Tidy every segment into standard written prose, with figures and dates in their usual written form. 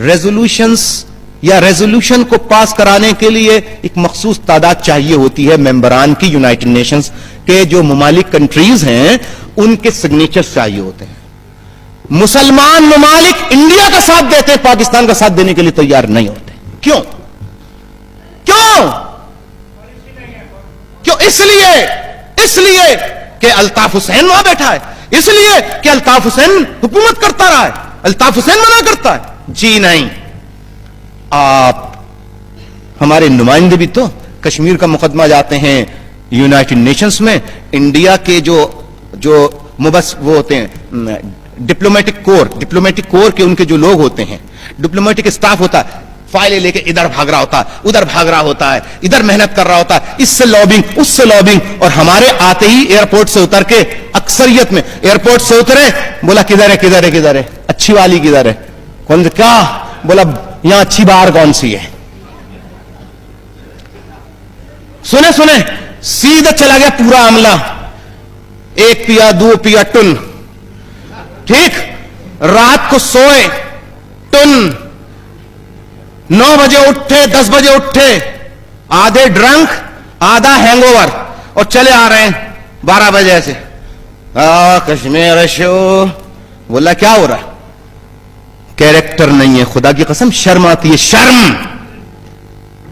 Resolutions या resolution को पास कराने के लिए एक मखसूस तादाद चाहिए होती है मेंबरान की, यूनाइटेड नेशंस के जो ममालिक कंट्रीज हैं उनके सिग्नेचर्स चाहिए होते हैं। मुसलमान ममालिक इंडिया का साथ देते हैं, पाकिस्तान का साथ देने के लिए तैयार नहीं होते। क्यों? क्यों? क्यों? इसलिए कि अल्ताफ हुसैन वहां बैठा है, इसलिए कि अल्ताफ हुसैन हुकूमत करता रहा है, अल्ताफ हुसैन मना करता है। जी नहीं, आप हमारे नुमाइंदे भी तो कश्मीर का मुकदमा जाते हैं यूनाइटेड नेशंस में। इंडिया के जो मुबस वो होते हैं डिप्लोमेटिक कोर के उनके जो लोग होते हैं, डिप्लोमेटिक स्टाफ होता है, फाइलें लेके इधर भाग रहा होता है, उधर भाग रहा होता है, इधर मेहनत कर रहा होता है, इससे लॉबिंग उससे लॉबिंग, और हमारे आते ही एयरपोर्ट से उतर के, अक्सरियत में एयरपोर्ट से उतरे, बोला किधर है किधर है किधर है, अच्छी वाली किधर है, कौन क्या बोला, यहां अच्छी बार कौन सी है। सुने सीधा चला गया पूरा अमला, एक पिया दो पिया टुन, ठीक, रात को सोए टुन, 9 बजे उठे 10 बजे उठे, आधे ड्रंक आधा हैंगओवर, और चले आ रहे हैं 12 बजे से कश्मीर शो। बोला क्या हो रहा है? कैरेक्टर नहीं है, खुदा की कसम शर्म आती है, शर्म।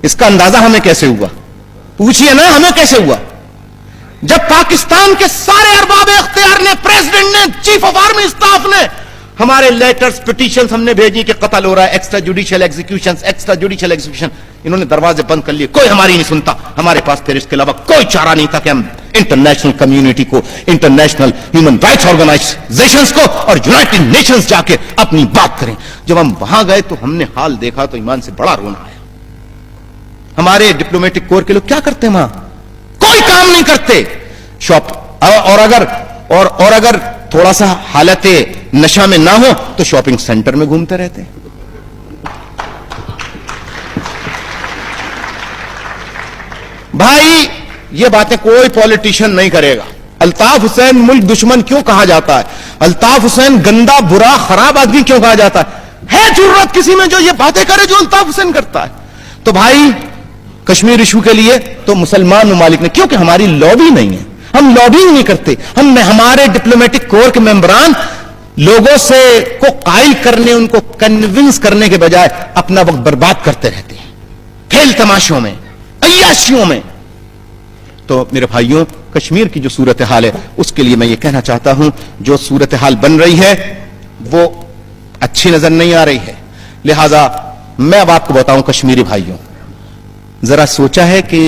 इसका अंदाजा हमें कैसे हुआ? पूछिए ना, हमें कैसे हुआ? जब पाकिस्तान के सारे अरबाब इख्तियार ने, प्रेसिडेंट ने, चीफ ऑफ आर्मी स्टाफ ने हमारे लेटर्स पिटीशंस हमने भेजी कि कत्ल हो रहा है, एक्स्ट्रा जुडिशियल एग्जीक्यूशन, इन्होंने दरवाजे बंद कर लिए, कोई हमारी नहीं सुनता। हमारे पास फिर इसके अलावा कोई चारा नहीं था कि हम इंटरनेशनल कम्युनिटी को, इंटरनेशनल ह्यूमन राइट्स ऑर्गेनाइजेशंस को और यूनाइटेड नेशंस जाके अपनी बात करें। जब हम वहां गए तो हमने हाल देखा तो ईमान से बड़ा रोना आया। हमारे डिप्लोमेटिक कोर के लोग क्या करते हैं वहां? कोई काम नहीं करते। शॉप और अगर थोड़ा सा हालत नशा में ना हो तो शॉपिंग सेंटर में घूमते रहते हैं। भाई ये बातें कोई पॉलिटिशियन नहीं करेगा। अल्ताफ हुसैन मुल्क दुश्मन क्यों कहा जाता है? अल्ताफ हुसैन गंदा बुरा खराब आदमी क्यों कहा जाता है जरूरत किसी में जो ये बातें करे जो अल्ताफ हुसैन करता है? तो भाई कश्मीर इशू के लिए तो मुसलमान ममालिक ने, क्योंकि हमारी लॉबी नहीं है, हम लॉबिंग नहीं करते, हमारे डिप्लोमेटिक कोर के मेंबरान लोगों से को कायल करने, उनको कन्विंस करने के बजाय अपना वक्त बर्बाद करते रहते हैं खेल तमाशों में, अय्याशियों में। तो मेरे भाइयों, कश्मीर की जो सूरत हाल है उसके लिए मैं ये कहना चाहता हूं, जो सूरत हाल बन रही है वो अच्छी नजर नहीं आ रही है। लिहाजा मैं अब आपको बताऊं कश्मीरी भाइयों, जरा सोचा है कि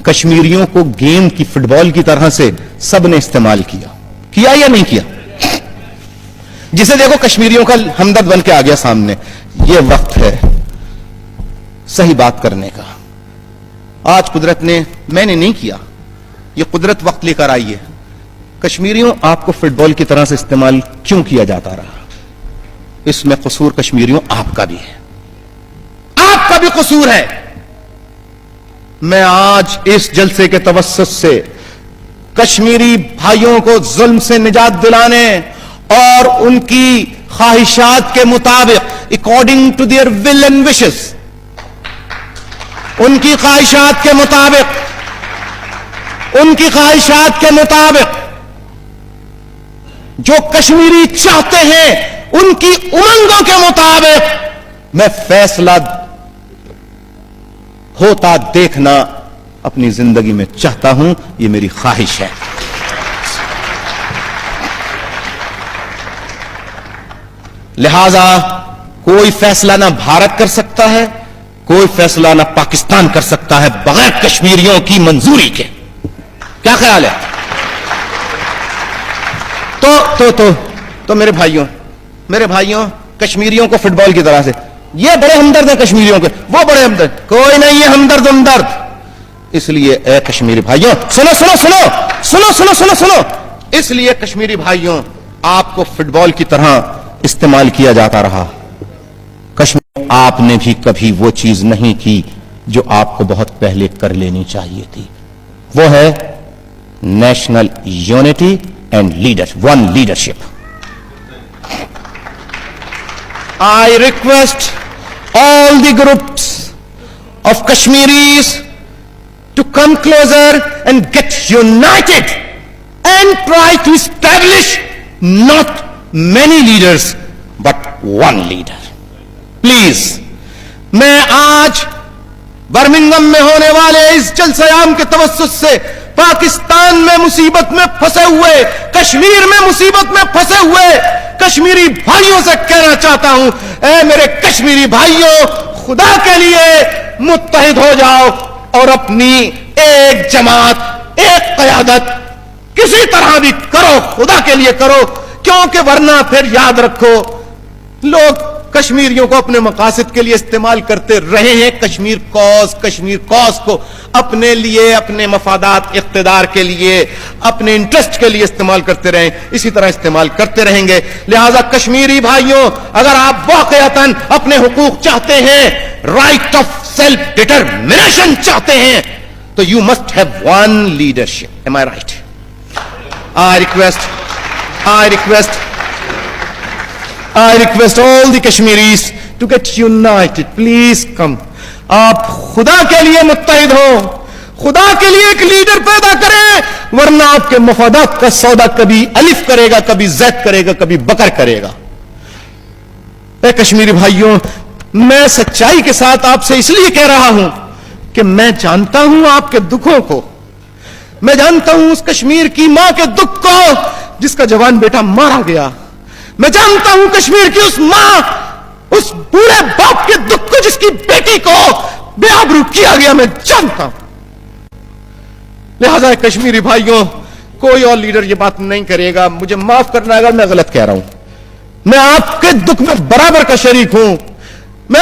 कश्मीरियों को गेम की, फुटबॉल की तरह से सबने इस्तेमाल किया या नहीं किया? जिसे देखो कश्मीरियों का हमदर्द बन के आ गया सामने। यह वक्त है सही बात करने का। आज कुदरत ने, मैंने नहीं किया, यह कुदरत वक्त लेकर आई है। कश्मीरियों, आपको फुटबॉल की तरह से इस्तेमाल क्यों किया जाता रहा? इसमें कसूर कश्मीरियों आपका भी है, आपका भी कसूर है। मैं आज इस जलसे के तवस्सुत से कश्मीरी भाइयों को जुल्म से निजात दिलाने और उनकी ख्वाहिशात के मुताबिक, according to their will and wishes, उनकी ख्वाहिशात के मुताबिक जो कश्मीरी चाहते हैं, उनकी उमंगों के मुताबिक मैं फैसला होता देखना अपनी जिंदगी में चाहता हूं। यह मेरी ख्वाहिश है। लिहाजा कोई फैसला ना भारत कर सकता है, कोई फैसला ना पाकिस्तान कर सकता है बगैर कश्मीरियों की मंजूरी के। क्या ख्याल है? तो मेरे भाइयों कश्मीरियों को फुटबॉल की तरह से, ये बड़े हमदर्द हैं कश्मीरियों के, वो बड़े हमदर्द, कोई नहीं है हमदर्द। इसलिए ए कश्मीरी भाइयों, सुनो, इसलिए कश्मीरी भाइयों, आपको फुटबॉल की तरह इस्तेमाल किया जाता रहा। कश्मीर, आपने भी कभी वो चीज नहीं की जो आपको बहुत पहले कर लेनी चाहिए थी। वो है national unity and one leadership. I request all the groups of Kashmiris to come closer and get united and try to establish not many leaders but one leader. Please, میں آج برمنگم میں ہونے والے اس جلسہ عام کے توسط سے پاکستان میں مصیبت میں پھنسے ہوئے، کشمیر میں مصیبت میں پھنسے ہوئے کشمیری بھائیوں سے کہنا چاہتا ہوں، اے میرے کشمیری بھائیوں، خدا کے لیے متحد ہو جاؤ اور اپنی ایک جماعت، ایک قیادت کسی طرح بھی کرو، خدا کے لیے کرو، کیونکہ ورنہ پھر یاد رکھو لوگ کشمیریوں کو اپنے مقاصد کے لیے استعمال کرتے رہے ہیں. کشمیر کوز کو اپنے لیے، اپنے مفادات، اقتدار کے لیے، اپنے انٹرسٹ کے لیے استعمال کرتے رہے، اسی طرح استعمال کرتے رہیں گے. لہذا کشمیری بھائیوں، اگر آپ واقعتاً اپنے حقوق چاہتے ہیں، رائٹ آف سیلف ڈٹرمنیشن چاہتے ہیں، تو you must have one leadership. Am I right? I request all the Kashmiris to get united. Please come. آپ خدا کے لیے متحد ہو، خدا کے لیے ایک لیڈر پیدا کریں، ورنہ آپ کے مفادات کا سودا کبھی الف کرے گا، کبھی زید کرے گا، کبھی بکر کرے گا. اے کشمیری بھائیوں، میں سچائی کے ساتھ آپ سے اس لیے کہہ رہا ہوں کہ میں جانتا ہوں آپ کے دکھوں کو، میں جانتا ہوں اس کشمیر کی ماں کے دکھ کو جس کا جوان بیٹا مارا گیا، میں جانتا ہوں کشمیر کی اس ماں، اس بوڑھے باپ کے دکھ کو جس کی بیٹی کو بے آبرو کیا گیا، میں جانتا ہوں. لہذا کشمیری بھائیوں، کوئی اور لیڈر یہ بات نہیں کرے گا، مجھے معاف کرنا اگر میں غلط کہہ رہا ہوں، میں آپ کے دکھ میں برابر کا شریک ہوں، میں